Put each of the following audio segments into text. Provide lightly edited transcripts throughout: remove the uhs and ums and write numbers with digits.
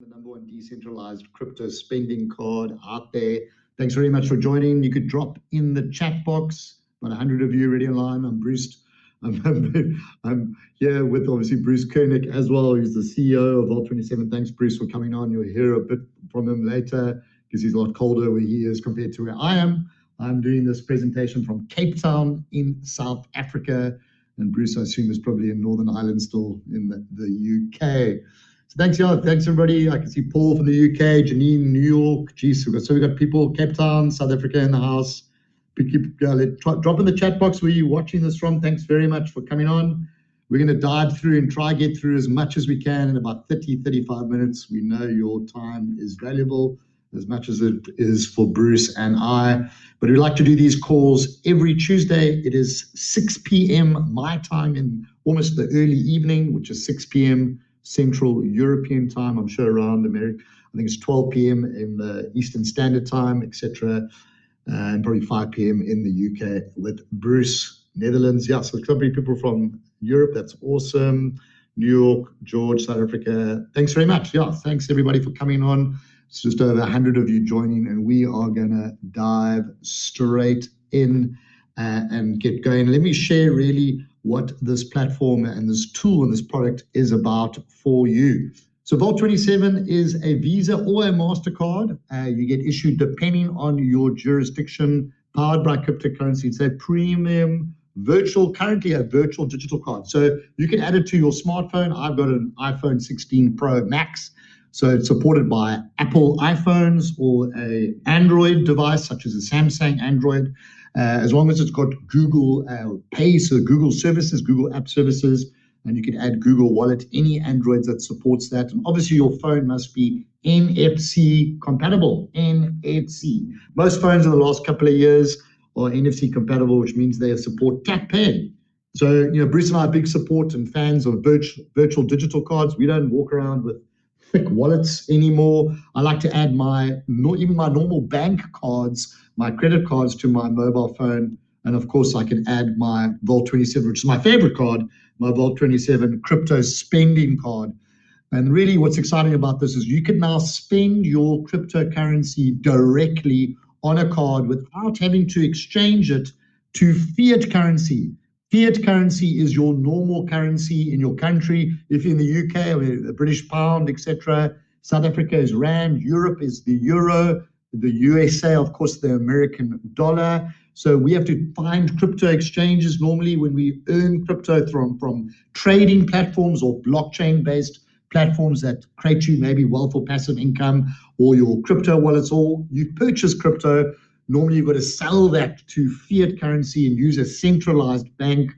The number one decentralized crypto spending card out there. Thanks very much for joining. You could drop in the chat box. About 100 of you already online. I'm Bruce. I'm here with obviously Bruce Curnick as well. He's the CEO of Vault27. Thanks, Bruce, for coming on. You'll hear a bit from him later because he's a lot colder where he is compared to where I am. I'm doing this presentation from Cape Town in South Africa. And Bruce, I assume, is probably in Northern Ireland still in the UK. So thanks, y'all. Thanks, everybody. I can see Paul from the UK, Janine, New York. Geez, we've got people, Cape Town, South Africa in the house. Drop in the chat box where you're watching this from. Thanks very much for coming on. We're going to dive through and try get through as much as we can in about 35 minutes. We know your time is valuable, as much as it is for Bruce and I. But we like to do these calls every Tuesday. It is 6 p.m. my time in almost the early evening, which is 6 p.m. Central European time. I'm sure around America, I think it's 12 p.m. in the Eastern Standard Time, etc. And probably 5 p.m. in the UK with Bruce, Netherlands. Yeah, so there's people from Europe. That's awesome. New York, George, South Africa. Thanks very much. Yeah, thanks everybody for coming on. It's just over 100 of you joining, and we are going to dive straight in and get going. Let me share really what this platform and this tool and this product is about for you. So Vault27 is a Visa or a Mastercard. You get issued depending on your jurisdiction, powered by cryptocurrency. It's a premium currently a virtual digital card. So you can add it to your smartphone. I've got an iPhone 16 Pro Max. So it's supported by Apple iPhones or a Android device, such as a Samsung Android, as long as it's got Google Pay, so Google services, Google App Services, and you can add Google Wallet, any Androids that supports that. And obviously your phone must be NFC compatible, NFC. Most phones in the last couple of years are NFC compatible, which means they support tap pay. So, Bruce and I are big support and fans of virtual digital cards. We don't walk around with thick wallets anymore. I like to add even my normal bank cards, my credit cards to my mobile phone. And of course, I can add my Vault27, which is my favorite card, my Vault27 crypto spending card. And really what's exciting about this is you can now spend your cryptocurrency directly on a card without having to exchange it to fiat currency. Fiat currency is your normal currency in your country. If you're in the UK, or the British pound, etc. South Africa is rand. Europe is the euro. The USA, of course, the American dollar. So we have to find crypto exchanges normally when we earn crypto from trading platforms or blockchain-based platforms that create you maybe wealth or passive income, or your crypto wallets, or you purchase crypto. Normally, you've got to sell that to fiat currency and use a centralized bank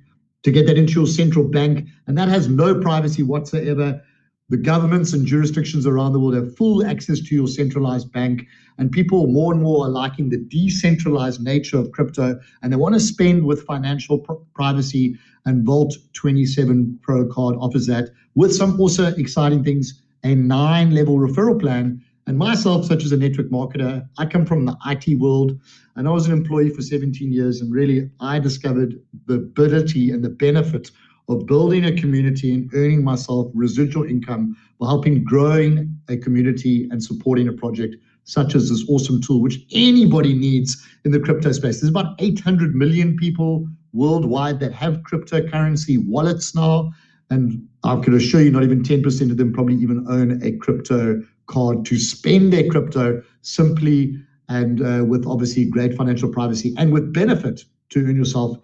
to get that into your central bank. And that has no privacy whatsoever. The governments and jurisdictions around the world have full access to your centralized bank. And people more and more are liking the decentralized nature of crypto. And they want to spend with financial privacy. And Vault27 Pro Card offers that with some also exciting things, a 9-level referral plan. And myself, such as a network marketer, I come from the IT world, and I was an employee for 17 years, and really I discovered the ability and the benefit of building a community and earning myself residual income by helping growing a community and supporting a project such as this awesome tool, which anybody needs in the crypto space. There's about 800 million people worldwide that have cryptocurrency wallets now, and I can assure you not even 10% of them probably even own a crypto card to spend their crypto simply and with obviously great financial privacy and with benefit to earn yourself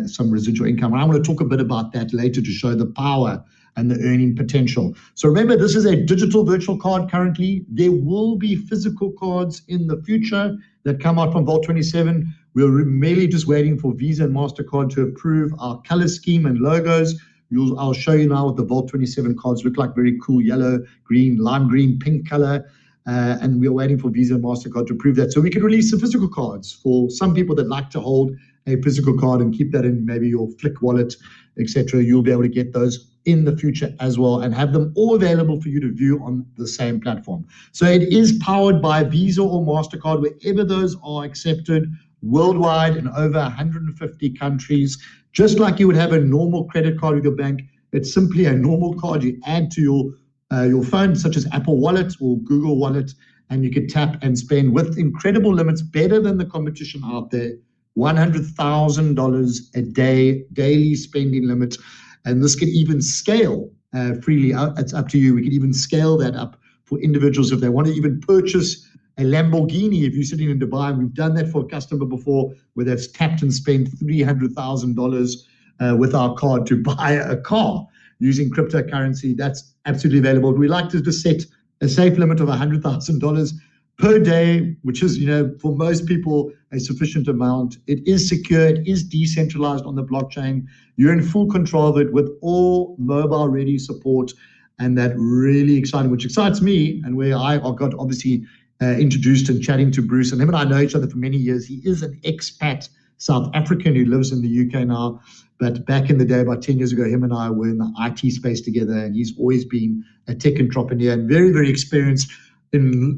some residual income. And I'm going to talk a bit about that later to show the power and the earning potential. So remember, this is a digital virtual card currently. There will be physical cards in the future that come out from Vault27. We're merely just waiting for Visa and Mastercard to approve our color scheme and logos. I'll show you now what the Vault27 cards look like. Very cool yellow, green, lime green, pink color. And we're waiting for Visa and Mastercard to approve that. So we can release some physical cards for some people that like to hold a physical card and keep that in maybe your Flick wallet, etc. You'll be able to get those in the future as well and have them all available for you to view on the same platform. So it is powered by Visa or Mastercard, wherever those are accepted worldwide in over 150 countries. Just like you would have a normal credit card with your bank, it's simply a normal card you add to your your phone, such as Apple Wallet or Google Wallet, and you could tap and spend with incredible limits, better than the competition out there. $100,000 a day, daily spending limit. And this can even scale freely. It's up to you. We can even scale that up for individuals if they want to even purchase a Lamborghini. If you're sitting in Dubai, we've done that for a customer before, where they've tapped and spent $300,000 with our card to buy a car using cryptocurrency. That's absolutely available. We like to just set a safe limit of $100,000 per day, which is, for most people, a sufficient amount. It is secure. It is decentralized on the blockchain. You're in full control of it with all mobile-ready support, and that really exciting, which excites me, and where I got obviously introduced and chatting to Bruce, and him and I know each other for many years. He is an expat South African who lives in the UK now, but back in the day, about 10 years ago, him and I were in the IT space together, and he's always been a tech entrepreneur and very, very experienced in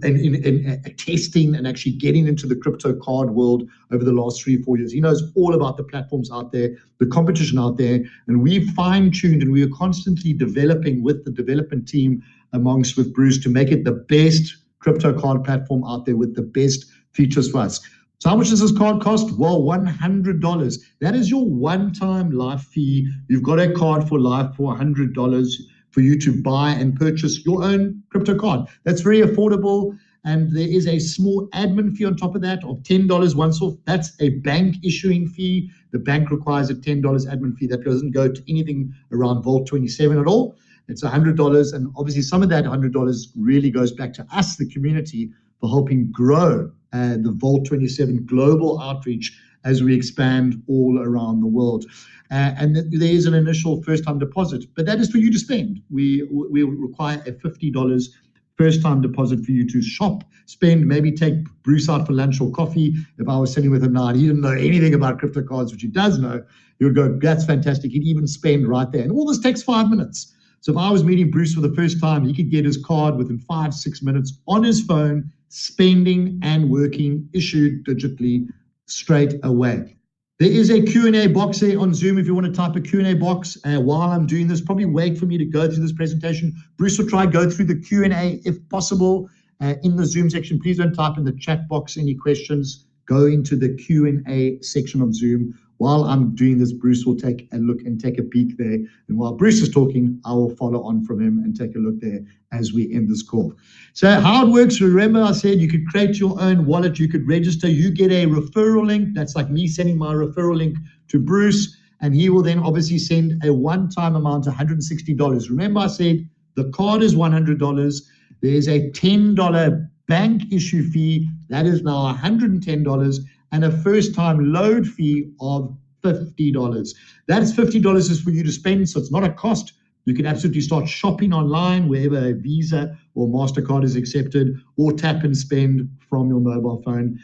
testing and actually getting into the crypto card world over the last 3-4 years. He knows all about the platforms out there, the competition out there, and we've fine-tuned and we are constantly developing with the development team with Bruce to make it the best crypto card platform out there with the best features for us. So how much does this card cost? Well, $100. That is your one-time life fee. You've got a card for life for $100 for you to buy and purchase your own crypto card. That's very affordable. And there is a small admin fee on top of that of $10 once off. That's a bank issuing fee. The bank requires a $10 admin fee. That doesn't go to anything around Vault27 at all. It's $100. And obviously some of that $100 really goes back to us, the community, for helping grow the Vault27 global outreach as we expand all around the world. And there is an initial first-time deposit, but that is for you to spend. We require a $50 first-time deposit for you to shop, spend, maybe take Bruce out for lunch or coffee. If I was sitting with him now and he didn't know anything about crypto cards, which he does know, he would go, that's fantastic. He'd even spend right there. And all this takes 5 minutes. So if I was meeting Bruce for the first time, he could get his card within 5-6 minutes on his phone, spending and working, issued digitally straight away. There is a Q&A box there on Zoom if you want to type a Q&A box. While I'm doing this, probably wait for me to go through this presentation. Bruce will try to go through the Q&A if possible in the Zoom section. Please don't type in the chat box any questions. Go into the Q&A section of Zoom. While I'm doing this, Bruce will take a look and take a peek there. And while Bruce is talking, I will follow on from him and take a look there as we end this call. So how it works, remember I said you could create your own wallet, you could register, you get a referral link. That's like me sending my referral link to Bruce, and he will then obviously send a one-time amount, $160. Remember I said the card is $100. There's a $10 bank issue fee. That is now $110. And a first-time load fee of $50. That is $50 is for you to spend, so it's not a cost. You can absolutely start shopping online wherever a Visa or Mastercard is accepted, or tap and spend from your mobile phone.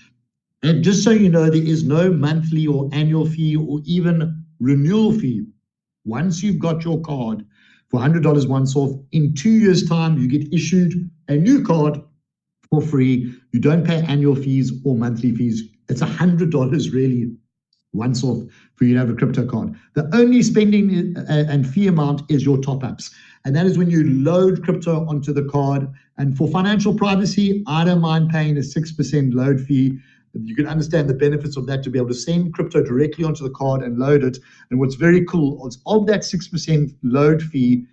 And just so you know, there is no monthly or annual fee or even renewal fee. Once you've got your card for $100 once off, in 2 years' time, you get issued a new card for free. You don't pay annual fees or monthly fees. It's $100 really once off for you to have a crypto card. The only spending and fee amount is your top-ups. And that is when you load crypto onto the card. And for financial privacy, I don't mind paying a 6% load fee. You can understand the benefits of that, to be able to send crypto directly onto the card and load it. And what's very cool is of that 6% load fee,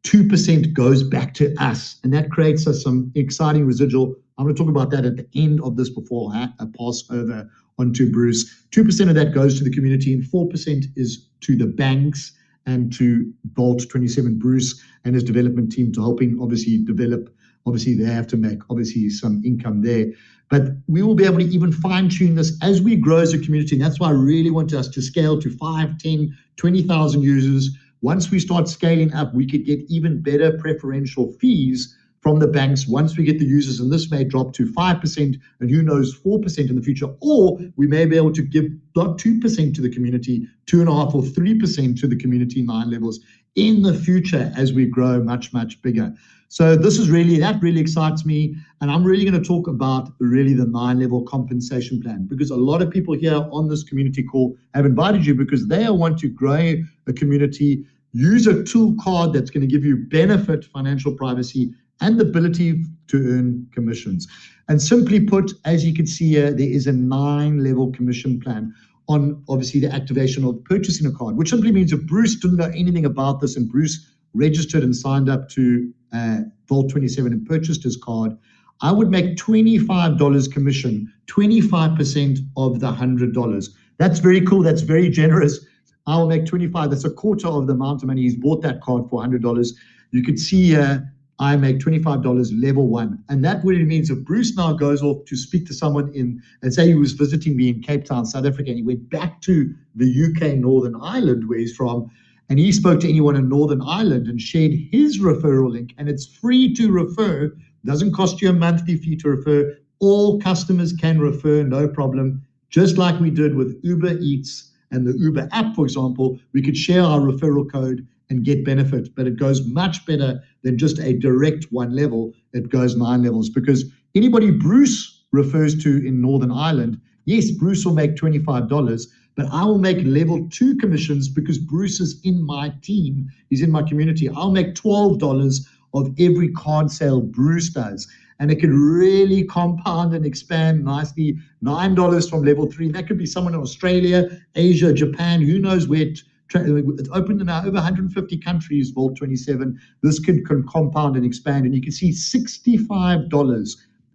2% goes back to us. And that creates us some exciting residual. I'm going to talk about that at the end of this before I pass over onto Bruce. 2% of that goes to the community, and 4% is to the banks and to Vault27, Bruce and his development team, to helping obviously develop. Obviously, they have to make obviously some income there. But we will be able to even fine-tune this as we grow as a community. And that's why I really want us to scale to 5, 10, 20,000 users. Once we start scaling up, we could get even better preferential fees from the banks once we get the users, and this may drop to 5% and who knows 4% in the future, or we may be able to give not 2% to the community, 2.5% or 3% to the community 9 levels in the future as we grow much, much bigger. So this is really, that really excites me, and I'm really going to talk about really the 9-level compensation plan, because a lot of people here on this community call have invited you because they want to grow a community. use a tool card that's going to give you benefit, financial privacy, and the ability to earn commissions. And simply put, as you can see here, there is a 9-level commission plan on obviously the activation of purchasing a card, which simply means if Bruce didn't know anything about this and Bruce registered and signed up to Vault27 and purchased his card, I would make $25 commission, 25% of the $100. That's very cool. That's very generous. I will make 25. That's a quarter of the amount of money he's bought that card for, $100. You could see here, I make $25 level 1. And that really means if Bruce now goes off to speak to someone and say he was visiting me in Cape Town, South Africa, and he went back to the UK, Northern Ireland, where he's from, and he spoke to anyone in Northern Ireland and shared his referral link, and it's free to refer, doesn't cost you a monthly fee to refer. All customers can refer, no problem. Just like we did with Uber Eats and the Uber app, for example, we could share our referral code and get benefit, but it goes much better than just a direct 1 level. It goes 9 levels, because anybody Bruce refers to in Northern Ireland, yes, Bruce will make $25, but I will make level 2 commissions because Bruce is in my team, he's in my community. I'll make $12 of every card sale Bruce does. And it could really compound and expand nicely. $9 from level 3. That could be someone in Australia, Asia, Japan, who knows where. It's open in now over 150 countries, Vault27. This can compound and expand. And you can see $65,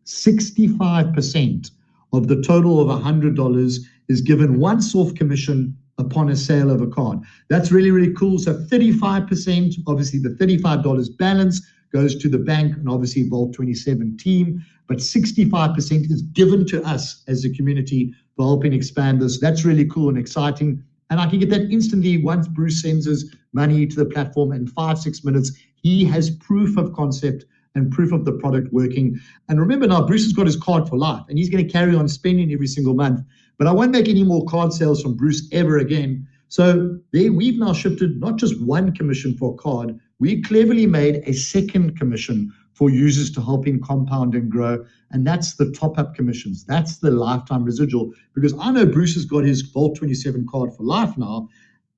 65% of the total of $100 is given once off commission upon a sale of a card. That's really, really cool. So 35%, obviously the $35 balance goes to the bank and obviously Vault27 team, but 65% is given to us as a community for helping expand this. That's really cool and exciting. And I can get that instantly once Bruce sends his money to the platform in 5-6 minutes. He has proof of concept and proof of the product working. And remember now, Bruce has got his card for life and he's going to carry on spending every single month. But I won't make any more card sales from Bruce ever again. So there, we've now shifted not just 1 commission for a card, we cleverly made a 2nd commission for users to help him compound and grow. And that's the top-up commissions. That's the lifetime residual. Because I know Bruce has got his Vault27 card for life now.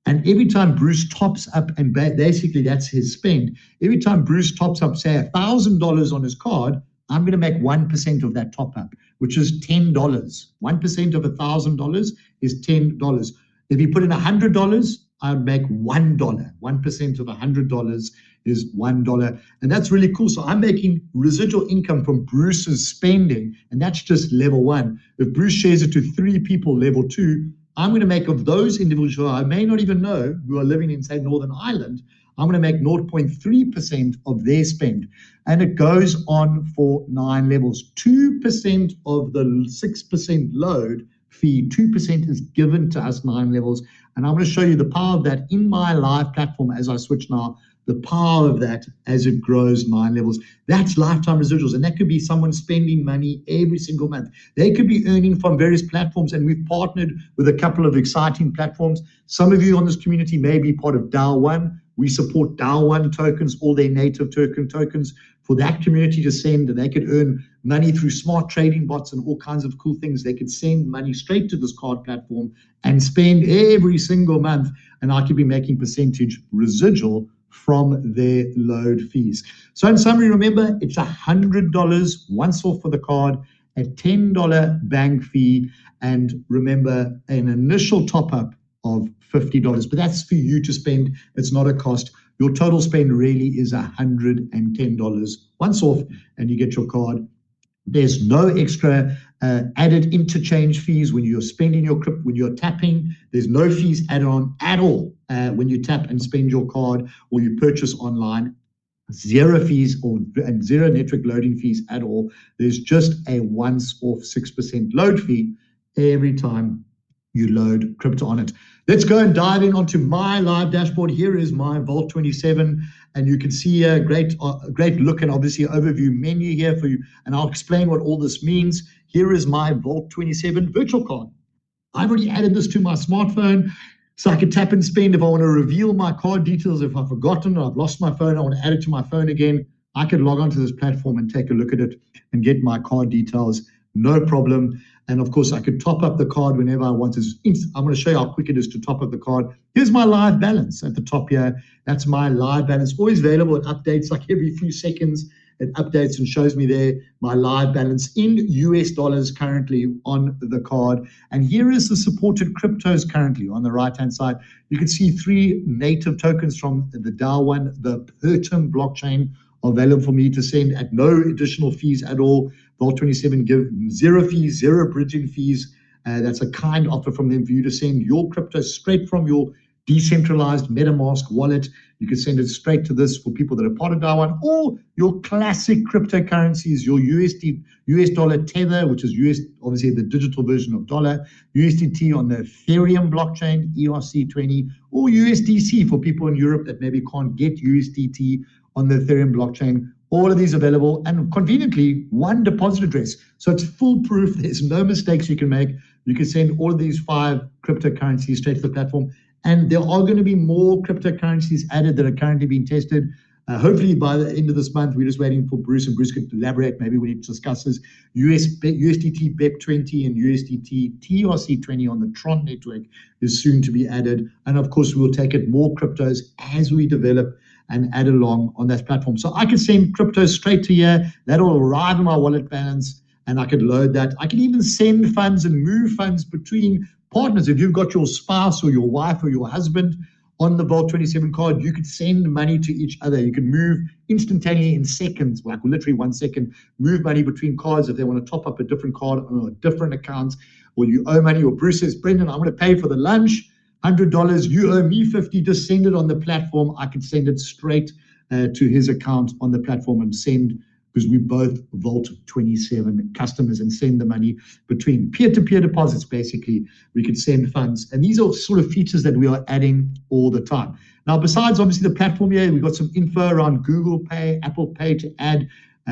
And every time Bruce tops up, and basically that's his spend, every time Bruce tops up, say, $1,000 on his card, I'm going to make 1% of that top-up, which is $10. 1% of $1,000 is $10. If you put in $100, I'd make $1. 1% of $100 is $1. And that's really cool. So I'm making residual income from Bruce's spending, and that's just level 1. If Bruce shares it to 3 people, level 2, I'm going to make of those individuals who I may not even know who are living in, say, Northern Ireland, I'm going to make 0.3% of their spend. And it goes on for 9 levels. 2% of the 6% load fee, 2% is given to us 9 levels. And I'm going to show you the power of that in my live platform as I switch now, the power of that as it grows 9 levels. That's lifetime residuals. And that could be someone spending money every single month. They could be earning from various platforms. And we've partnered with a couple of exciting platforms. Some of you on this community may be part of DAO1. We support DAO1 tokens, all their native tokens for that community to send, and they could earn money through smart trading bots and all kinds of cool things. They could send money straight to this card platform and spend every single month, and I could be making percentage residual from their load fees. So in summary, remember, it's $100 once off for the card, a $10 bank fee, and remember, an initial top-up of $50, but that's for you to spend. It's not a cost. Your total spend really is $110 once off, and you get your card. There's no extra added interchange fees when you're spending your crypto, when you're tapping. There's no fees added on at all when you tap and spend your card or you purchase online. Zero fees and zero network loading fees at all. There's just a once-off 6% load fee every time you load crypto on it. Let's go and dive in onto my live dashboard. Here is my Vault27, and you can see a great look and obviously overview menu here for you. And I'll explain what all this means. Here is my Vault27 virtual card. I've already added this to my smartphone, so I can tap and spend. If I want to reveal my card details, if I've forgotten or I've lost my phone, I want to add it to my phone again, I could log onto this platform and take a look at it and get my card details. No problem. And of course, I could top up the card whenever I want. I'm going to show you how quick it is to top up the card. Here's my live balance at the top here. That's my live balance, always available. It updates like every few seconds. It updates and shows me there my live balance in US dollars currently on the card. And here is the supported cryptos currently on the right-hand side. You can see 3 native tokens from the DAO one, the Pertum blockchain, available for me to send at no additional fees at all. Vault27 give 0 fees, 0 bridging fees. That's a kind offer from them for you to send your crypto straight from your decentralized MetaMask wallet. You can send it straight to this for people that are part of DAO1, or your classic cryptocurrencies, your US dollar Tether, which is obviously the digital version of dollar, USDT on the Ethereum blockchain, ERC20, or USDC for people in Europe that maybe can't get USDT on the Ethereum blockchain. All of these available, and conveniently, one deposit address. So it's foolproof. There's no mistakes you can make. You can send all of these 5 cryptocurrencies straight to the platform. And there are going to be more cryptocurrencies added that are currently being tested. Hopefully by the end of this month. We're just waiting for Bruce, and Bruce could elaborate. Maybe we need to discuss this. USDT BEP20 and USDT TRC20 on the Tron network is soon to be added. And of course, we'll take it more cryptos as we develop and add along on that platform. So I can send cryptos straight to here. That'll arrive in my wallet balance, and I could load that. I can even send funds and move funds between partners. If you've got your spouse or your wife or your husband on the Vault27 card, you could send money to each other. You can move instantaneously in seconds, like literally 1 second, move money between cards if they want to top up a different card on a different account, or you owe money, or Bruce says, Brendan, I'm going to pay for the lunch, $100, you owe me 50, just send it on the platform. I can send it straight to his account on the platform and send, because we both Vault27 customers, and send the money between peer-to-peer deposits. Basically, we could send funds. And these are sort of features that we are adding all the time. Now, besides obviously the platform here, we've got some info around Google Pay, Apple Pay to add.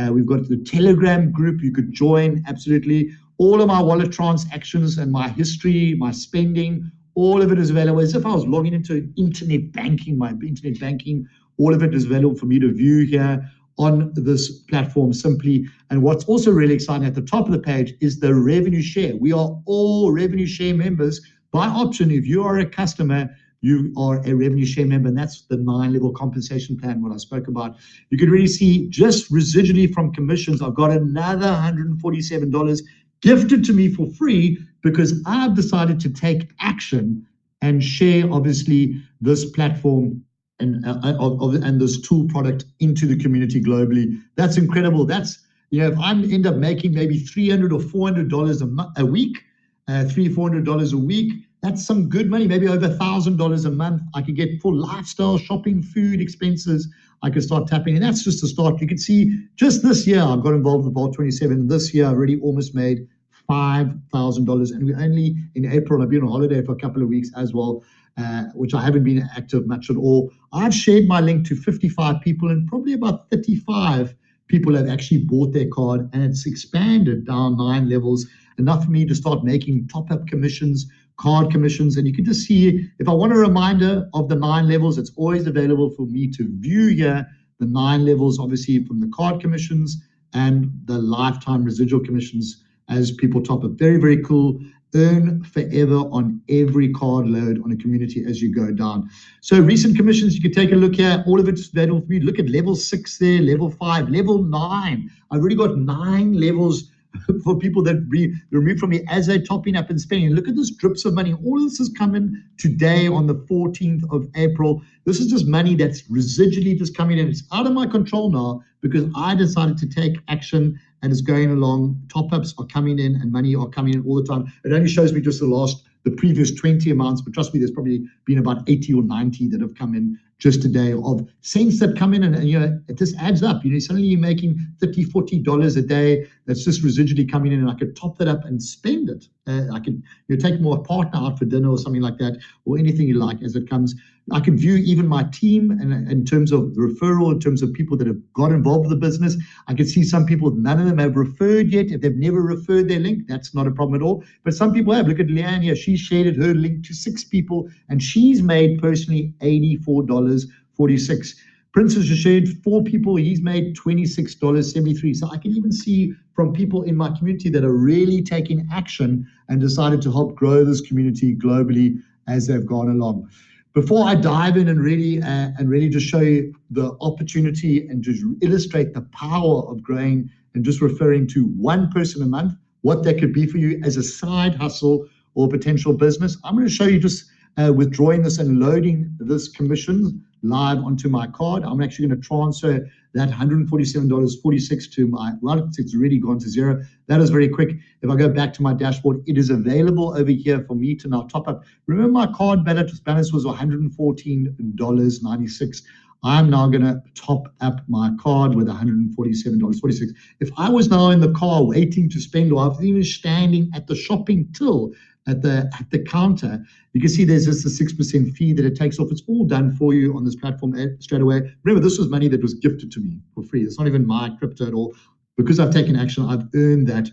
We've got the Telegram group you could join, absolutely. All of my wallet transactions and my history, my spending, all of it is available. As if I was logging into internet banking, my internet banking, all of it is available for me to view here on this platform simply. And what's also really exciting at the top of the page is the revenue share. We are all revenue share members by option. If you are a customer, you are a revenue share member, and that's the 9-level compensation plan, what I spoke about. You can really see just residually from commissions, I've got another $147 gifted to me for free, because I've decided to take action and share, obviously, this platform and this tool product into the community globally. That's incredible. That's, if I end up making maybe $300 or $400 a week, $300-400 a week, that's some good money. Maybe over $1,000 a month. I could get for lifestyle, shopping, food expenses. I could start tapping, and that's just a start. You can see just this year I got involved with Vault27, and this year I already almost made $5,000, and we're only in April. I've been on holiday for a couple of weeks as well, which I haven't been active much at all. I've shared my link to 55 people, and probably about 35 people have actually bought their card, and it's expanded down 9 levels, enough for me to start making top-up commissions, card commissions. And you can just see, if I want a reminder of the 9 levels, it's always available for me to view here, the 9 levels, obviously from the card commissions and the lifetime residual commissions as people top up. Very, very cool. Earn forever on every card load on a community as you go down. So recent commissions, you can take a look here. All of it's available for you. Look at level 6 there, level 5, level 9. I've already got 9 levels for people that remove from me as they're topping up and spending. Look at this drips of money. All this is coming today on the 14th of April. This is just money that's residually just coming in. It's out of my control now because I decided to take action, and it's going along. Top-ups are coming in and money are coming in all the time. It only shows me just the previous 20 amounts, but trust me, there's probably been about 80 or 90 that have come in just today of cents that come in, and it just adds up. Suddenly you're making $30-40 a day that's just residually coming in, and I could top that up and spend it. I could take my partner out for dinner or something like that, or anything you like as it comes. I can view even my team, and in terms of the referral, in terms of people that have got involved with the business. I can see some people, none of them have referred yet. If they've never referred their link, that's not a problem at all. But some people have. Look at Leanne here. She shared her link to 6 people, and she's made personally $84.46. Prince has just shared 4 people. He's made $26.73. So I can even see from people in my community that are really taking action and decided to help grow this community globally as they've gone along. Before I dive in and really just show you the opportunity and just illustrate the power of growing and just referring to one person a month, what that could be for you as a side hustle or potential business, I'm going to show you just withdrawing this and loading this commission live onto my card. I'm actually going to transfer that $147.46 to my wallet. It's already gone to zero. That is very quick. If I go back to my dashboard, it is available over here for me to now top up. Remember, my card balance was $114.96. I'm now going to top up my card with $147.46. If I was now in the car waiting to spend, or I was even standing at the shopping till at the counter, you can see there's just a 6% fee that it takes off. It's all done for you on this platform straight away. Remember, this was money that was gifted to me for free. It's not even my crypto at all. Because I've taken action, I've earned that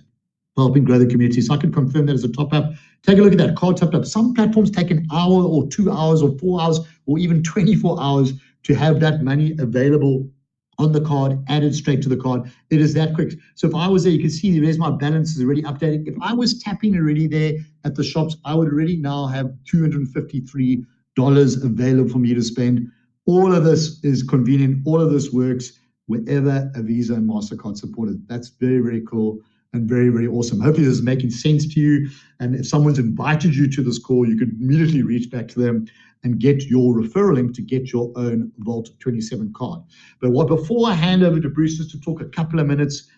helping grow the community. So I can confirm that as a top up. Take a look at that card topped up. Some platforms take an hour or 2 hours or 4 hours or even 24 hours to have that money available on the card, added straight to the card. It is that quick. So if I was there, you can see there's my balance is already updated. If I was tapping already there at the shops, I would already now have $253 available for me to spend. All of this is convenient. All of this works wherever a Visa and Mastercard supported. That's very, very cool and very, very awesome. Hopefully this is making sense to you. And if someone's invited you to this call, you could immediately reach back to them and get your referral link to get your own Vault27 card. But before I hand over to Bruce just to talk a couple of minutes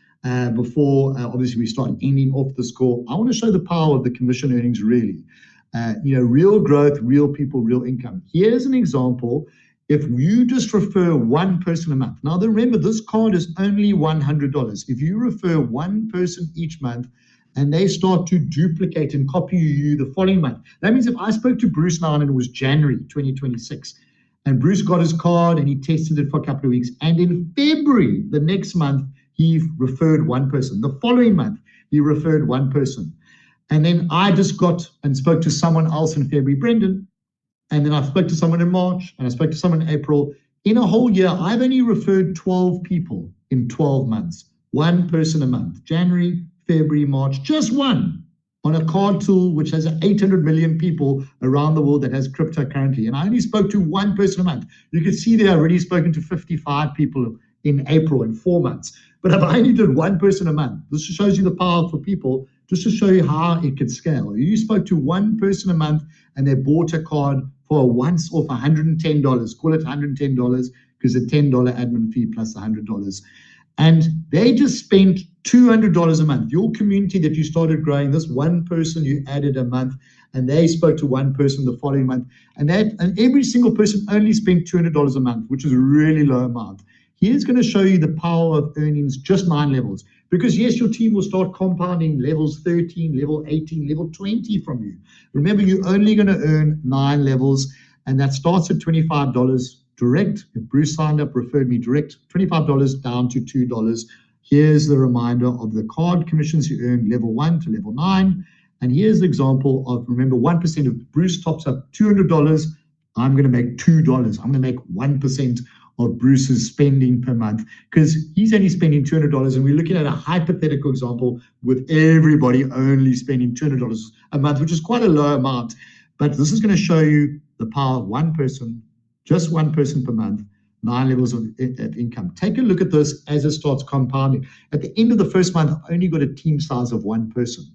before obviously we start ending off this call, I want to show the power of the commission earnings really. Real growth, real people, real income. Here's an example. If you just refer one person a month. Now remember, this card is only $100. If you refer one person each month, and they start to duplicate and copy you the following month. That means if I spoke to Bruce now and it was January 2026, and Bruce got his card and he tested it for a couple of weeks, and in February, the next month, he referred one person. The following month, he referred one person. And then I just got and spoke to someone else in February, Brendan, and then I spoke to someone in March, and I spoke to someone in April. In a whole year, I've only referred 12 people in 12 months, one person a month, January, February, March, just one on a card tool which has 800 million people around the world that has crypto currently. And I only spoke to one person a month. You can see there I've already spoken to 55 people in April in 4 months. But if I only did one person a month, this shows you the power for people, just to show you how it could scale. You spoke to one person a month and they bought a card for a once off $110. Call it $110 because a $10 admin fee plus $100. And they just spent $200 a month. Your community that you started growing, this one person you added a month, and they spoke to one person the following month. And every single person only spent $200 a month, which is a really low amount. Here's going to show you the power of earnings, just 9 levels. Because yes, your team will start compounding levels 13, level 18, level 20 from you. Remember, you're only going to earn 9 levels, and that starts at $25 direct. If Bruce signed up, referred me direct, $25 down to $2. Here's the reminder of the card commissions you earn level 1 to level 9. And here's the example of, remember, 1% of Bruce tops up $200. I'm going to make $2. I'm going to make 1% of Bruce's spending per month because he's only spending $200. And we're looking at a hypothetical example with everybody only spending $200 a month, which is quite a low amount. But this is going to show you the power of one person, just one person per month, 9 levels of income. Take a look at this as it starts compounding. At the end of the first month, I only got a team size of one person.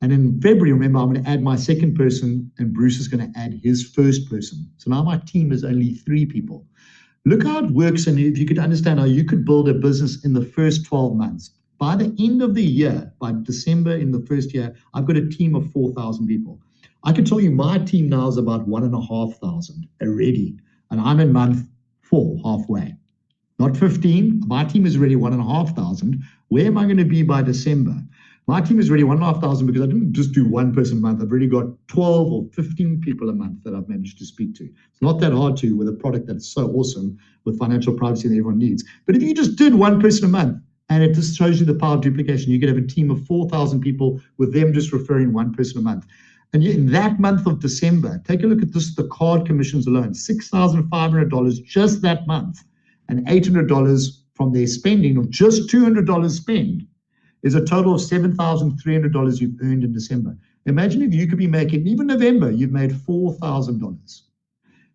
And in February, remember, I'm going to add my second person, and Bruce is going to add his first person. So now my team is only 3 people. Look how it works, and if you could understand how you could build a business in the first 12 months. By the end of the year, by December in the first year, I've got a team of 4,000 people. I can tell you my team now is about 1,500 already. And I'm in month 4, halfway. Not 15. My team is already 1,500. Where am I going to be by December? My team is already 1,500 because I didn't just do one person a month. I've already got 12 or 15 people a month that I've managed to speak to. It's not that hard to with a product that's so awesome with financial privacy that everyone needs. But if you just did one person a month, and it just shows you the power of duplication, you could have a team of 4,000 people with them just referring one person a month. And in that month of December, take a look at this, the card commissions alone, $6,500 just that month. and $800 from their spending of just $200 spend is a total of $7,300 you've earned in December. Imagine if you could be making, even November, you've made $4,000.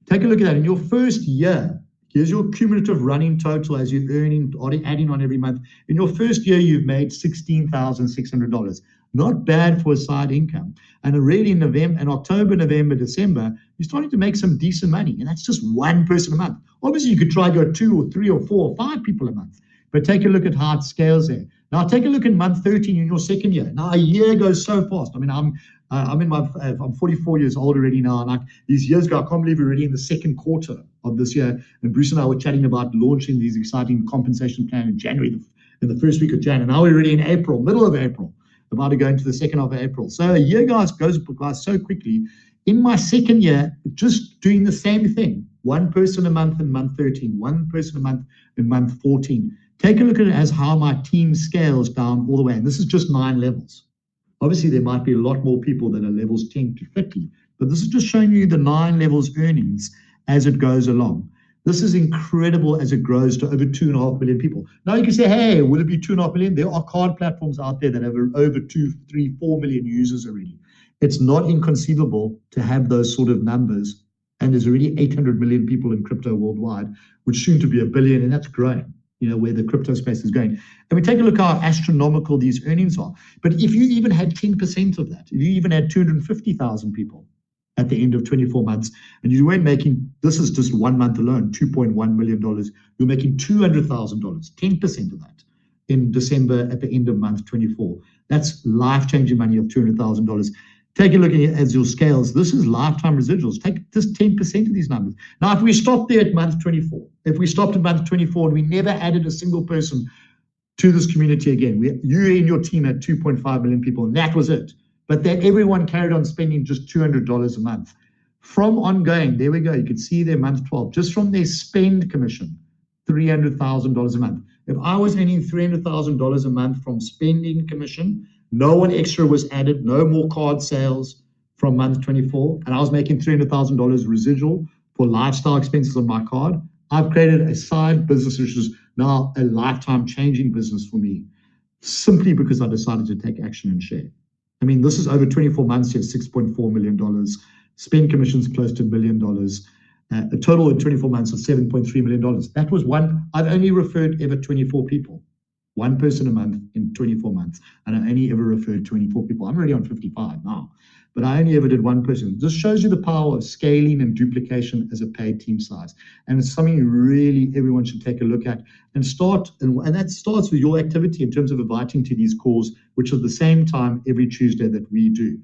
Take a look at that. In your first year, here's your cumulative running total as you're earning, or adding on every month. In your first year, you've made $16,600. Not bad for a side income. And already in October, November, December, you're starting to make some decent money. And that's just one person a month. Obviously, you could try go 2 or 3 or 4 or 5 people a month. But take a look at how it scales there. Now, take a look at month 13 in your second year. Now, a year goes so fast. I mean, I'm 44 years old already now, and these years go, I can't believe we're already in the second quarter of this year. And Bruce and I were chatting about launching these exciting compensation plan in January, in the first week of January. Now we're already in April, middle of April, about to go into the second half of April. So a year, guys, goes so quickly. In my second year, just doing the same thing, one person a month in month 13, one person a month in month 14. Take a look at it as how my team scales down all the way. And this is just 9 levels. Obviously, there might be a lot more people that are levels 10 to 50, but this is just showing you the 9 levels earnings as it goes along. This is incredible as it grows to over 2.5 million people. Now you can say, hey, will it be 2.5 million? There are card platforms out there that have over 2, 3, 4 million users already. It's not inconceivable to have those sort of numbers. And there's already 800 million people in crypto worldwide, which soon to be 1 billion, and that's growing. Where the crypto space is going. And we take a look how astronomical these earnings are. But if you even had 10% of that, if you even had 250,000 people at the end of 24 months, and you weren't making, this is just 1 month alone, $2.1 million, you're making $200,000, 10% of that in December at the end of month 24. That's life-changing money of $200,000. Take a look at it as your scales. This is lifetime residuals. Take just 10% of these numbers. Now, if we stopped there at month 24, if we stopped at month 24 and we never added a single person to this community again, you and your team had 2.5 million people, and that was it. But then everyone carried on spending just $200 a month. From ongoing, there we go. You can see their month 12, just from their spend commission, $300,000 a month. If I was earning $300,000 a month from spending commission, no one extra was added, no more card sales from month 24, and I was making $300,000 residual for lifestyle expenses on my card. I've created a side business, which is now a lifetime changing business for me, simply because I decided to take action and share. I mean, this is over 24 months here, $6.4 million. Spend commissions close to $1 million. A total in 24 months of $7.3 million. That was one. I've only referred ever 24 people. One person a month in 24 months. And I only ever referred 24 people. I'm already on 55 now. But I only ever did one person. This shows you the power of scaling and duplication as a paid team size. And it's something really everyone should take a look at and start. And that starts with your activity in terms of inviting to these calls, which are the same time every Tuesday that we do.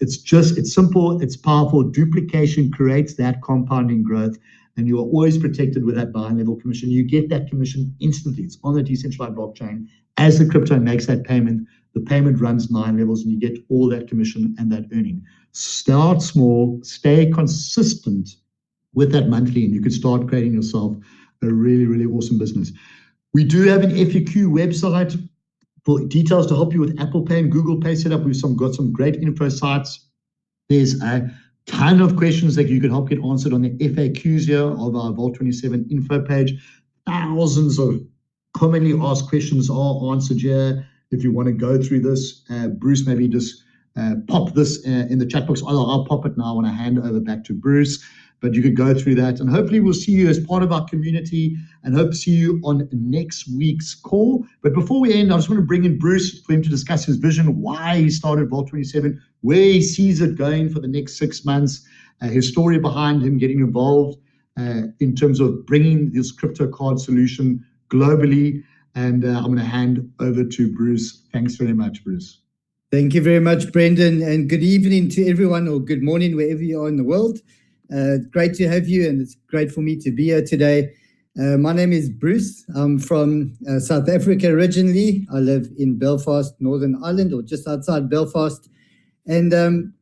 It's simple, it's powerful. Duplication creates that compounding growth, and you are always protected with that buy level commission. You get that commission instantly. It's on the decentralized blockchain. As the crypto makes that payment, the payment runs 9 levels, and you get all that commission and that earning. Start small, stay consistent with that monthly, and you could start creating yourself a really, really awesome business. We do have an FAQ website for details to help you with Apple Pay and Google Pay setup. We've got some great info sites. There's a ton of questions that you can help get answered on the FAQs here of our Vault27 info page. Thousands of commonly asked questions are answered here. If you want to go through this, Bruce, maybe just pop this in the chat box. I'll pop it now when I hand over back to Bruce. But you could go through that, and hopefully we'll see you as part of our community, and hope to see you on next week's call. But before we end, I just want to bring in Bruce for him to discuss his vision, why he started Vault27, where he sees it going for the next 6 months, his story behind him getting involved in terms of bringing this crypto card solution globally. And I'm going to hand over to Bruce. Thanks very much, Bruce. Thank you very much, Brendan, and good evening to everyone, or good morning wherever you are in the world. Great to have you, and it's great for me to be here today. My name is Bruce. I'm from South Africa originally. I live in Belfast, Northern Ireland, or just outside Belfast. And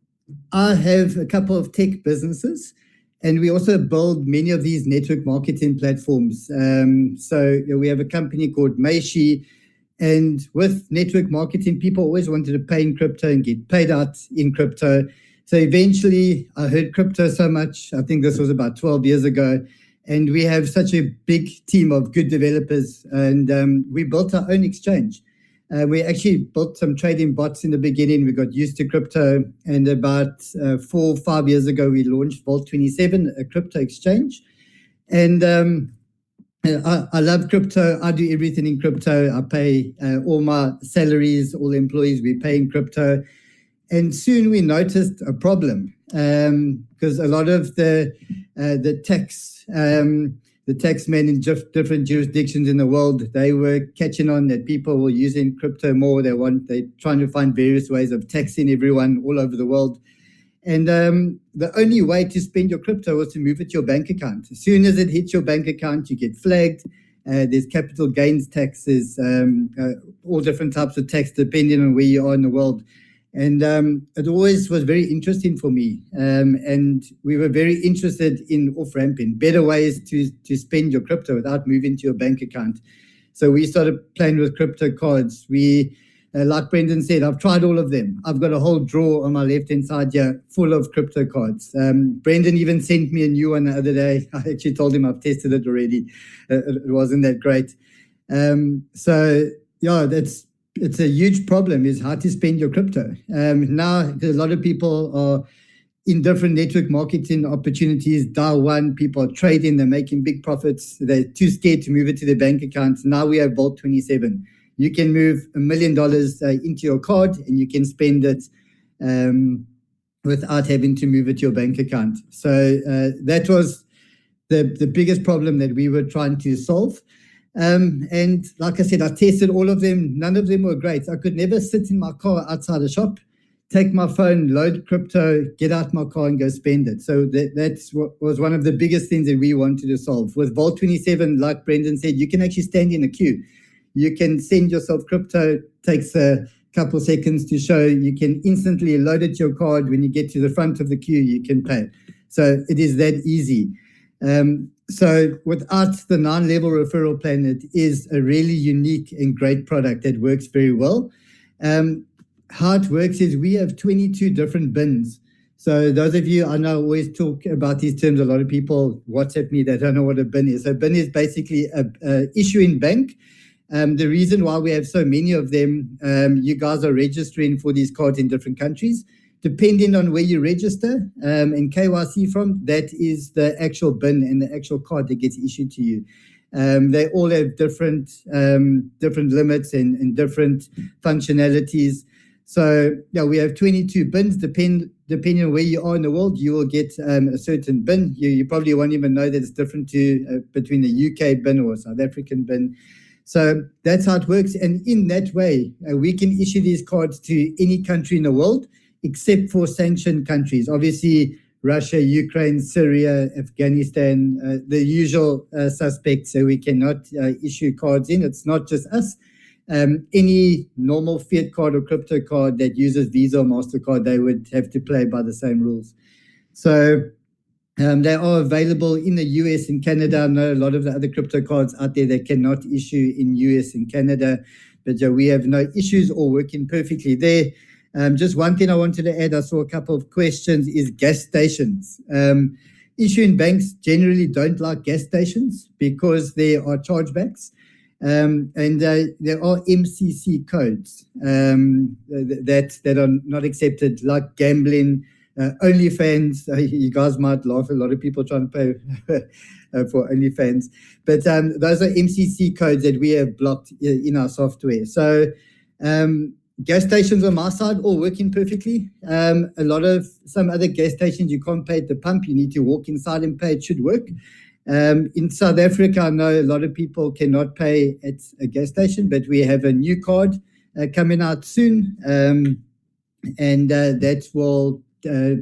I have a couple of tech businesses, and we also build many of these network marketing platforms. So we have a company called Meishi, and with network marketing, people always wanted to pay in crypto and get paid out in crypto. So eventually I heard crypto so much, I think this was about 12 years ago, And we have such a big team of good developers, and we built our own exchange. We actually built some trading bots in the beginning. We got used to crypto, and about 4 or 5 years ago, we launched Vault27, a crypto exchange. And I love crypto. I do everything in crypto. I pay all my salaries, all the employees, we pay in crypto. And soon we noticed a problem because a lot of the taxmen in different jurisdictions in the world, they were catching on that people were using crypto more. They're trying to find various ways of taxing everyone all over the world. And the only way to spend your crypto was to move it to your bank account. As soon as it hits your bank account, you get flagged. There's capital gains taxes, all different types of tax depending on where you are in the world. And it always was very interesting for me. And we were very interested in off-ramping, better ways to spend your crypto without moving to your bank account. So we started playing with crypto cards. We, like Brendan said, I've tried all of them. I've got a whole drawer on my left-hand side here full of crypto cards. Brendan even sent me a new one the other day. I actually told him I've tested it already. It wasn't that great. So yeah, it's a huge problem, is how to spend your crypto. Now, a lot of people are in different network marketing opportunities. Dial one, people are trading, they're making big profits. They're too scared to move it to their bank accounts. Now we have Vault27. You can move $1 million into your card and you can spend it without having to move it to your bank account. So that was the biggest problem that we were trying to solve. And like I said, I tested all of them. None of them were great. I could never sit in my car outside a shop, take my phone, load crypto, get out my car and go spend it. So that's what was one of the biggest things that we wanted to solve. With Vault27, like Brendan said, you can actually stand in a queue. You can send yourself crypto, takes a couple seconds to show. You can instantly load it to your card. When you get to the front of the queue, you can pay. So it is that easy. So without the 9-level referral plan, it is a really unique and great product that works very well. How it works is we have 22 different bins. So those of you, I know, always talk about these terms. A lot of people WhatsApp me that don't know what a bin is. So bin is basically a issuing bank. The reason why we have so many of them, you guys are registering for these cards in different countries. Depending on where you register and KYC from, that is the actual bin and the actual card that gets issued to you. They all have different limits and different functionalities. So yeah, we have 22 bins. Depending on where you are in the world, you will get a certain bin. You probably won't even know that it's different between the UK bin or South African bin. So that's how it works. And in that way, we can issue these cards to any country in the world, except for sanctioned countries. Obviously, Russia, Ukraine, Syria, Afghanistan, the usual suspects. So we cannot issue cards in. It's not just us. Any normal fiat card or crypto card that uses Visa or Mastercard, they would have to play by the same rules. So they are available in the US and Canada. I know a lot of the other crypto cards out there that cannot issue in US and Canada, but we have no issues or working perfectly there. Just one thing I wanted to add, I saw a couple of questions, is gas stations. Issuing banks generally don't like gas stations because there are chargebacks. And there are MCC codes that are not accepted, like gambling, OnlyFans. You guys might laugh, a lot of people trying to pay for OnlyFans. But those are MCC codes that we have blocked in our software. So gas stations on my side all working perfectly. Some other gas stations you can't pay at the pump. You need to walk inside and pay. It should work. In South Africa, I know a lot of people cannot pay at a gas station, but we have a new card coming out soon, and that will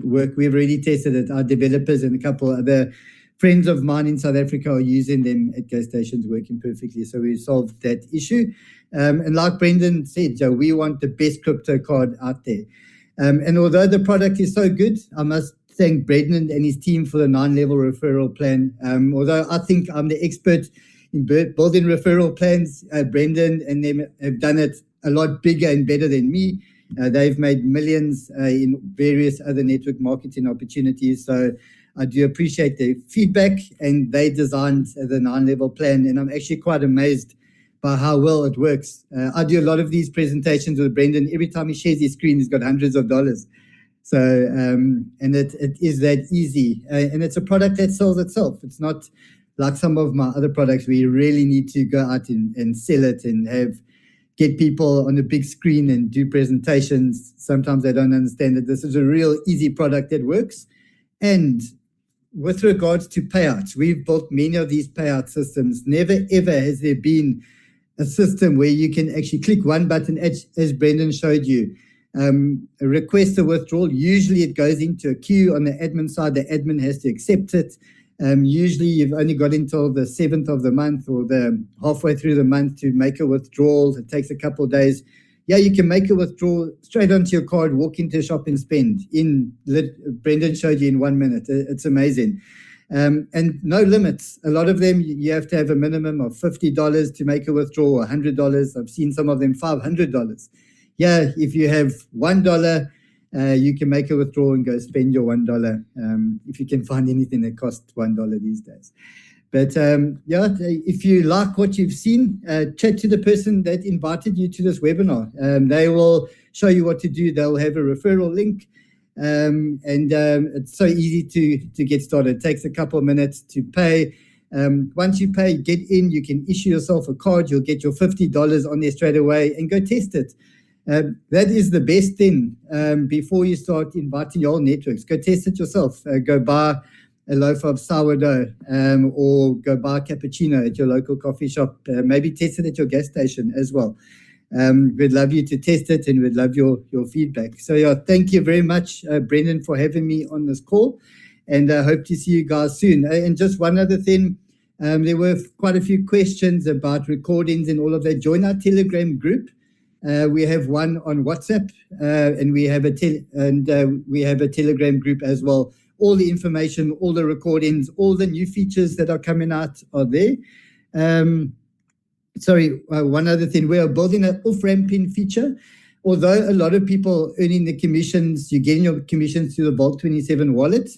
work. We've already tested it. Our developers and a couple other friends of mine in South Africa are using them at gas stations, working perfectly. So we solved that issue. And like Brendan said, we want the best crypto card out there. And although the product is so good, I must thank Brendan and his team for the 9-level referral plan. Although I think I'm the expert in building referral plans, Brendan and them have done it a lot bigger and better than me. They've made millions in various other network marketing opportunities. So I do appreciate their feedback, and they designed the 9-level plan, and I'm actually quite amazed by how well it works. I do a lot of these presentations with Brendan. Every time he shares his screen, he's got hundreds of dollars. So, and it is that easy. And it's a product that sells itself. It's not like some of my other products where you really need to go out and sell it and get people on a big screen and do presentations. Sometimes they don't understand that this is a real easy product that works. And with regards to payouts, we've built many of these payout systems. Never, ever has there been a system where you can actually click one button, as Brendan showed you, request a withdrawal. Usually it goes into a queue on the admin side. The admin has to accept it. Usually you've only got until the 7th of the month or the halfway through the month to make a withdrawal. It takes a couple of days. Yeah, you can make a withdrawal straight onto your card, walk into a shop and spend. Brendan showed you in 1 minute. It's amazing. And no limits. A lot of them, you have to have a minimum of $50 to make a withdrawal, or $100. I've seen some of them $500. Yeah, if you have $1, you can make a withdrawal and go spend your $1, if you can find anything that costs $1 these days. But yeah, if you like what you've seen, chat to the person that invited you to this webinar. They will show you what to do. They'll have a referral link. And it's so easy to get started. It takes a couple of minutes to pay. Once you pay, get in, you can issue yourself a card. You'll get your $50 on there straight away and go test it. That is the best thing before you start inviting your networks. Go test it yourself. Go buy a loaf of sourdough or go buy a cappuccino at your local coffee shop. Maybe test it at your gas station as well. We'd love you to test it, and we'd love your feedback. So yeah, thank you very much, Brendan, for having me on this call, and I hope to see you guys soon. And just one other thing, there were quite a few questions about recordings and all of that. Join our Telegram group. We have one on WhatsApp, and we have a Telegram group as well. All the information, all the recordings, all the new features that are coming out are there. Sorry, one other thing, we are building an off-ramping feature. Although a lot of people earning the commissions, you're getting your commissions through the Vault27 wallet.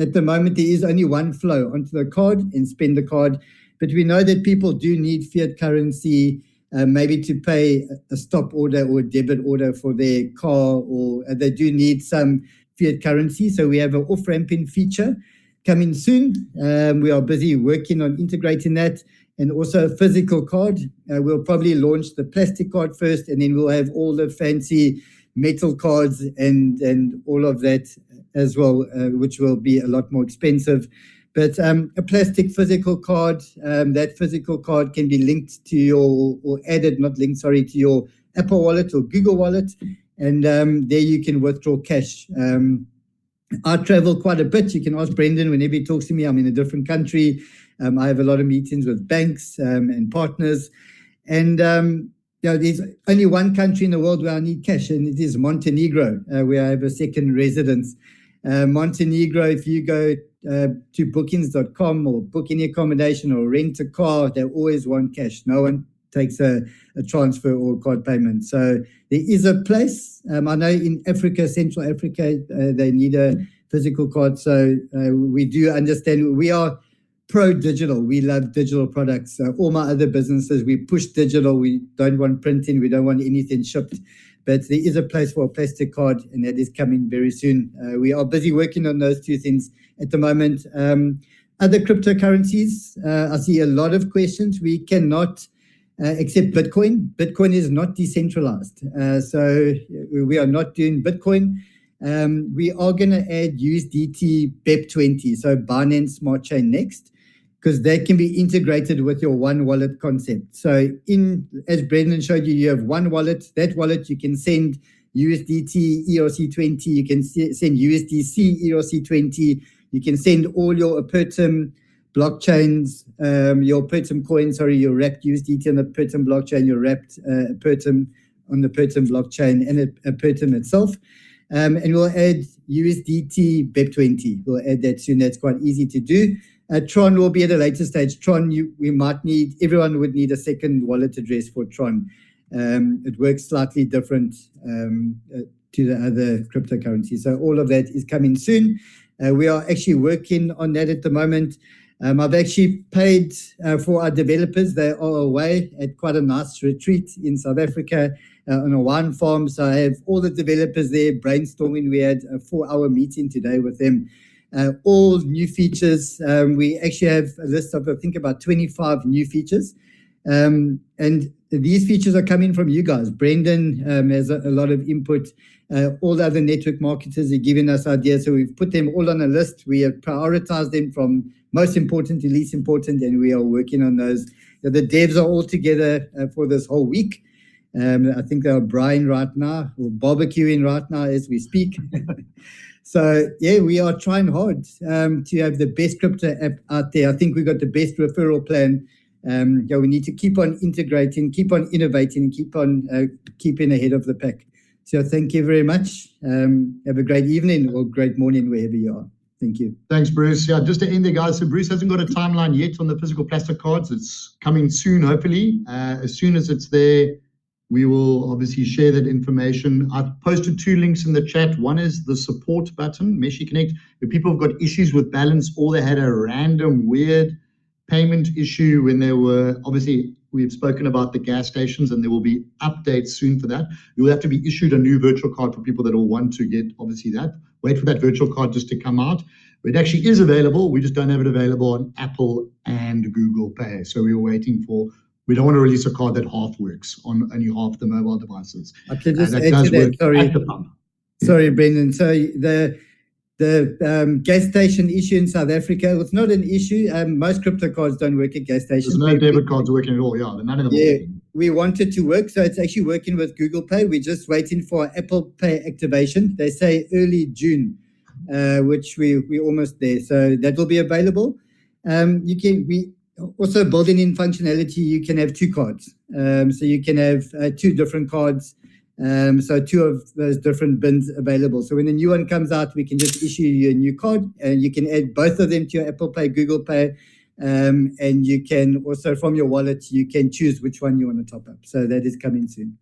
At the moment, there is only one flow onto the card and spend the card. But we know that people do need fiat currency, maybe to pay a stop order or a debit order for their car, or they do need some fiat currency. So we have an off-ramping feature coming soon. We are busy working on integrating that. And also a physical card. We'll probably launch the plastic card first, and then we'll have all the fancy metal cards and all of that as well, which will be a lot more expensive. But a plastic physical card, that physical card can be linked to your, or added, not linked, sorry, to your Apple Wallet or Google Wallet. And there you can withdraw cash. I travel quite a bit. You can ask Brendan whenever he talks to me. I'm in a different country. I have a lot of meetings with banks and partners. And there's only one country in the world where I need cash, and it is Montenegro, where I have a second residence. Montenegro, if you go to bookings.com or book any accommodation or rent a car, they always want cash. No one takes a transfer or card payment. So there is a place. I know in Africa, Central Africa, they need a physical card. So we do understand. We are pro-digital. We love digital products. All my other businesses, we push digital. We don't want printing. We don't want anything shipped. But there is a place for a plastic card, and that is coming very soon. We are busy working on those two things at the moment. Other cryptocurrencies, I see a lot of questions. We cannot accept Bitcoin. Bitcoin is not decentralized. So we are not doing Bitcoin. We are going to add USDT BEP20, so Binance Smart Chain Next, because that can be integrated with your one wallet concept. So as Brendan showed you, you have one wallet. That wallet, you can send USDT ERC20. You can send USDC ERC20. You can send all your Apertum blockchains, your Apertum coins, your wrapped USDT on the Apertum blockchain, your wrapped Apertum on the Apertum blockchain, and Apertum itself. And we'll add USDT BEP20. We'll add that soon. That's quite easy to do. Tron will be at a later stage. Tron, everyone would need a second wallet address for Tron. It works slightly different to the other cryptocurrencies. So all of that is coming soon. We are actually working on that at the moment. I've actually paid for our developers. They are away at quite a nice retreat in South Africa on a wine farm. So I have all the developers there brainstorming. We had a 4-hour meeting today with them. All new features. We actually have a list of, I think, about 25 new features. And these features are coming from you guys. Brendan has a lot of input. All the other network marketers are giving us ideas. So we've put them all on a list. We have prioritized them from most important to least important, and we are working on those. The devs are all together for this whole week. I think they are brine right now, or barbecuing right now as we speak. So, yeah, we are trying hard to have the best crypto app out there. I think we've got the best referral plan. We need to keep on integrating, keep on innovating, keep on keeping ahead of the pack. So thank you very much. Have a great evening or great morning wherever you are. Thank you. Thanks, Bruce. Yeah, just to end there, guys. So Bruce hasn't got a timeline yet on the physical plastic cards. It's coming soon, hopefully. As soon as it's there, we will obviously share that information. I've posted 2 links in the chat. One is the support button, Meshi Connect. If people have got issues with balance or they had a random weird payment issue when they were, obviously, we've spoken about the gas stations and there will be updates soon for that. You'll have to be issued a new virtual card for people that will want to get, obviously, that. Wait for that virtual card just to come out. It actually is available. We just don't have it available on Apple and Google Pay. So we were waiting for, we don't want to release a card that half works on only half the mobile devices. I can just that add does to that. work Sorry. at the pump. Sorry, Brendan. So the gas station issue in South Africa, it's not an issue. Most crypto cards don't work at gas stations. There's no debit cards working at all. Yeah, none of them are working. We want it to work, so it's actually working with Google Pay. We're just waiting for Apple Pay activation. They say early June, which we're almost there. So that will be available. We also building in functionality. You can have 2 cards, so you can have 2 different cards. So 2 of those different bins available. So when a new one comes out, we can just issue you a new card, and you can add both of them to your Apple Pay, Google Pay, and you can also from your wallet you can choose which one you want to top up. So that is coming soon.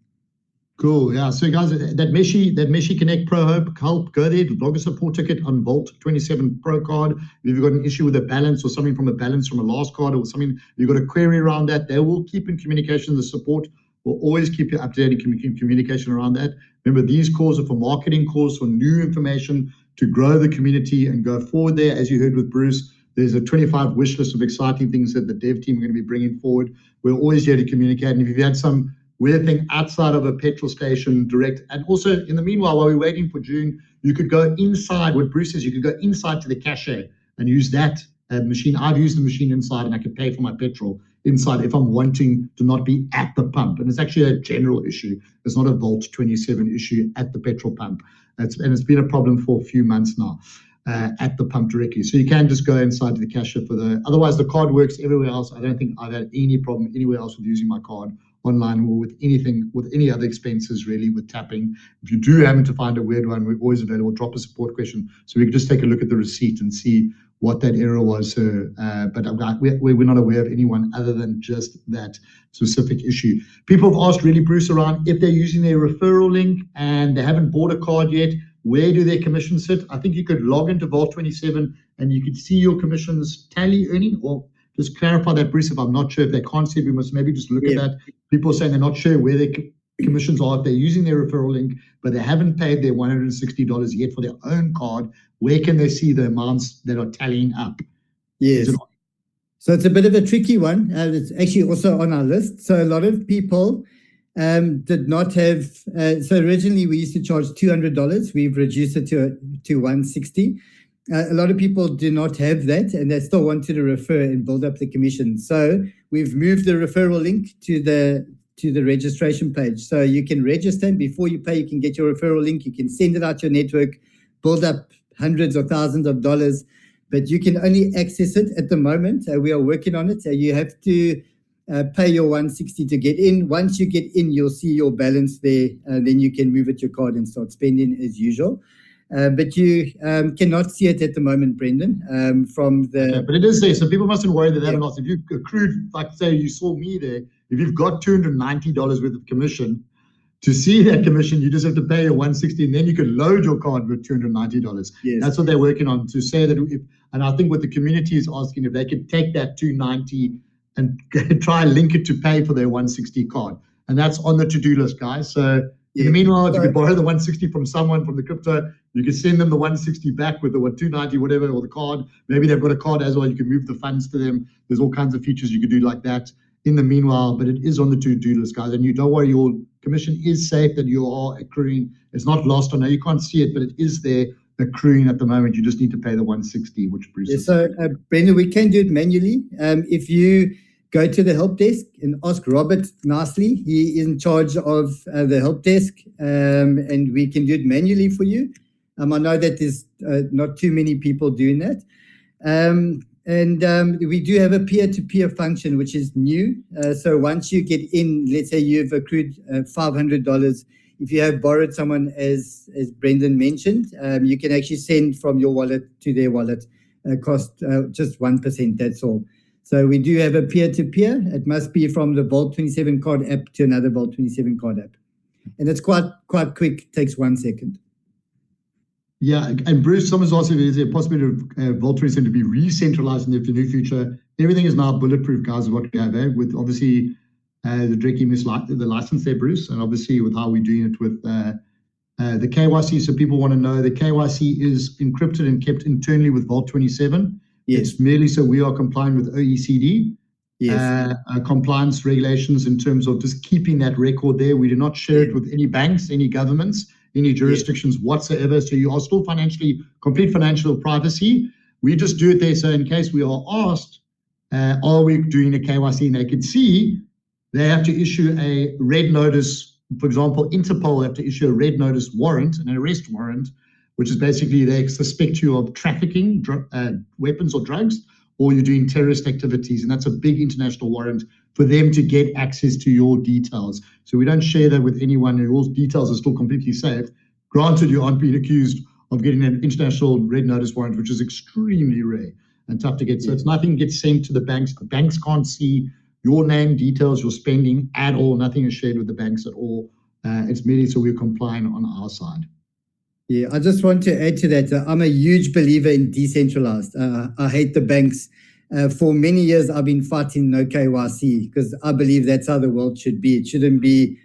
Cool. Yeah. So guys, that Meshi Connect Pro help, go there, log a support ticket on Vault27 Pro card. If you've got an issue with a balance or something from a balance from a last card or something, you've got a query around that, they will keep in communication. The support will always keep you up to date in communication around that. Remember, these calls are for marketing calls, for new information to grow the community and go forward there. As you heard with Bruce, there's a 25 wish list of exciting things that the dev team are going to be bringing forward. We're always here to communicate. And if you've had some weird thing outside of a petrol station direct, and also in the meanwhile, while we're waiting for June, you could go inside, what Bruce says, you could go inside to the cache and use that machine. I've used the machine inside and I can pay for my petrol inside if I'm wanting to not be at the pump. And it's actually a general issue. It's not a Vault27 issue at the petrol pump. And it's been a problem for a few months now at the pump directly. So you can just go inside to the cache for otherwise the card works everywhere else. I don't think I've had any problem anywhere else with using my card online or with anything, with any other expenses really with tapping. If you do happen to find a weird one, we're always available. Drop a support question so we can just take a look at the receipt and see what that error was. So, but we're not aware of anyone other than just that specific issue. People have asked really, Bruce, around if they're using their referral link and they haven't bought a card yet, where do their commissions sit? I think you could log into Vault27 and you could see your commissions tally earning, or just clarify that, Bruce, if I'm not sure. If they can't see it, we must maybe just look at that. People are saying they're not sure where their commissions are if they're using their referral link, but they haven't paid their $160 yet for their own card. Where can they see the amounts that are tallying up? Yes. So it's a bit of a tricky one. It's actually also on our list. So a lot of people did not have, so originally we used to charge $200. We've reduced it to $160. A lot of people do not have that and they still wanted to refer and build up the commission. So we've moved the referral link to the registration page. So you can register, and before you pay, you can get your referral link. You can send it out to your network, build up hundreds or thousands of dollars, but you can only access it at the moment. We are working on it. You have to pay your $160 to get in. Once you get in, you'll see your balance there. Then you can move it to your card and start spending as usual. But you cannot see it at the moment, Brendan, from the... Okay, but it is there, so people mustn't worry that they haven't asked. If you've accrued, like say you saw me there, if you've got $290 worth of commission, to see that commission, you just have to pay your 160, and then you could load your card with $290. Yes. That's what they're working on, to say that and I think what the community is asking, if they could take that 290 and try and link it to pay for their 160 card. And that's on the to-do list, guys. So in the meanwhile, if you could borrow the 160 from someone from the crypto, you could send them the 160 back with the 290, whatever, or the card. Maybe they've got a card as well. You can move the funds to them. There's all kinds of features you could do like that in the meanwhile, but it is on the to-do list, guys. And you don't worry, your commission is safe, that you are accruing. It's not lost. I know you can't see it, but it is there accruing at the moment. You just need to pay the 160, which Bruce is. So, Brendan, we can do it manually. If you go to the help desk and ask Robert nicely, he is in charge of the help desk, and we can do it manually for you. I know that there's not too many people doing that. We do have a peer-to-peer function, which is new. So once you get in, let's say you've accrued $500, if you have borrowed someone, as Brendan mentioned, you can actually send from your wallet to their wallet, cost just 1%, that's all. So we do have a peer-to-peer. It must be from the Vault27 Card app to another Vault27 Card app. And it's quite quick, takes 1 second. Yeah, and Bruce, someone's asking, is there a possibility of Vault27 to be re-centralized in the near future? Everything is now bulletproof, guys, is what we have, with obviously the direct the license there, Bruce, and obviously with how we're doing it with the KYC. So people want to know the KYC is encrypted and kept internally with Vault27. Yes. It's merely so we are complying with OECD compliance regulations in terms of just keeping that record there. We do not share it with any banks, any governments, any jurisdictions whatsoever. So you are still complete financial privacy. We just do it there. So in case we are asked, are we doing a KYC, and they can see, they have to issue a red notice. For example, Interpol have to issue a red notice warrant, an arrest warrant, which is basically they suspect you of trafficking weapons or drugs, or you're doing terrorist activities. And that's a big international warrant for them to get access to your details. So we don't share that with anyone. Your details are still completely safe. Granted, you aren't being accused of getting an international red notice warrant, which is extremely rare and tough to get. So it's nothing gets sent to the banks. The banks can't see your name, details, your spending at all. Nothing is shared with the banks at all. It's merely so we're complying on our side. Yeah, I just want to add to that. I'm a huge believer in decentralized. I hate the banks. For many years, I've been fighting no KYC because I believe that's how the world should be. It shouldn't be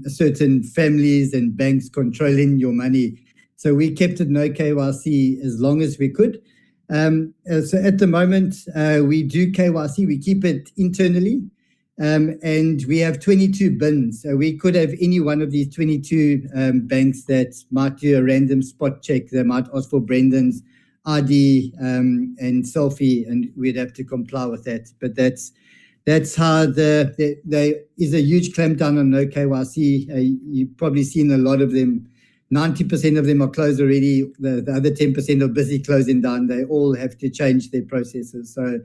certain families and banks controlling your money. So we kept it no KYC as long as we could. So at the moment, we do KYC. We keep it internally. And we have 22 bins. So we could have any one of these 22 banks that might do a random spot check. They might ask for Brendan's ID and selfie, and we'd have to comply with that. But that's how there is a huge clampdown on no KYC. You've probably seen a lot of them. 90% of them are closed already. The other 10% are busy closing down. They all have to change their processes. So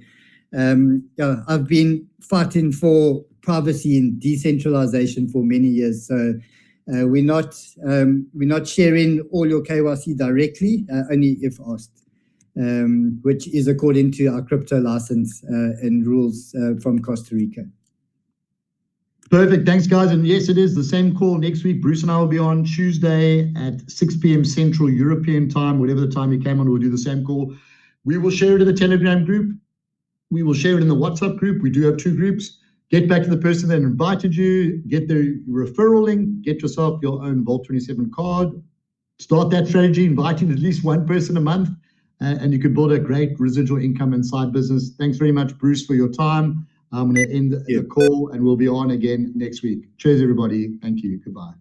I've been fighting for privacy and decentralization for many years. So we're not sharing all your KYC directly, only if asked, which is according to our crypto license and rules from Costa Rica. Perfect. Thanks, guys. And yes, it is the same call next week. Bruce and I will be on Tuesday at 6 p.m. Central European time, whatever the time you came on, we'll do the same call. We will share it in the Telegram group. We will share it in the WhatsApp group. We do have 2 groups. Get back to the person that invited you, get the referral link, get yourself your own Vault27 card, start that strategy, inviting at least 1 person a month, and you could build a great residual income and side business. Thanks very much, Bruce, for your time. I'm going to end the call, and we'll be on again next week. Cheers, everybody. Thank you. Goodbye.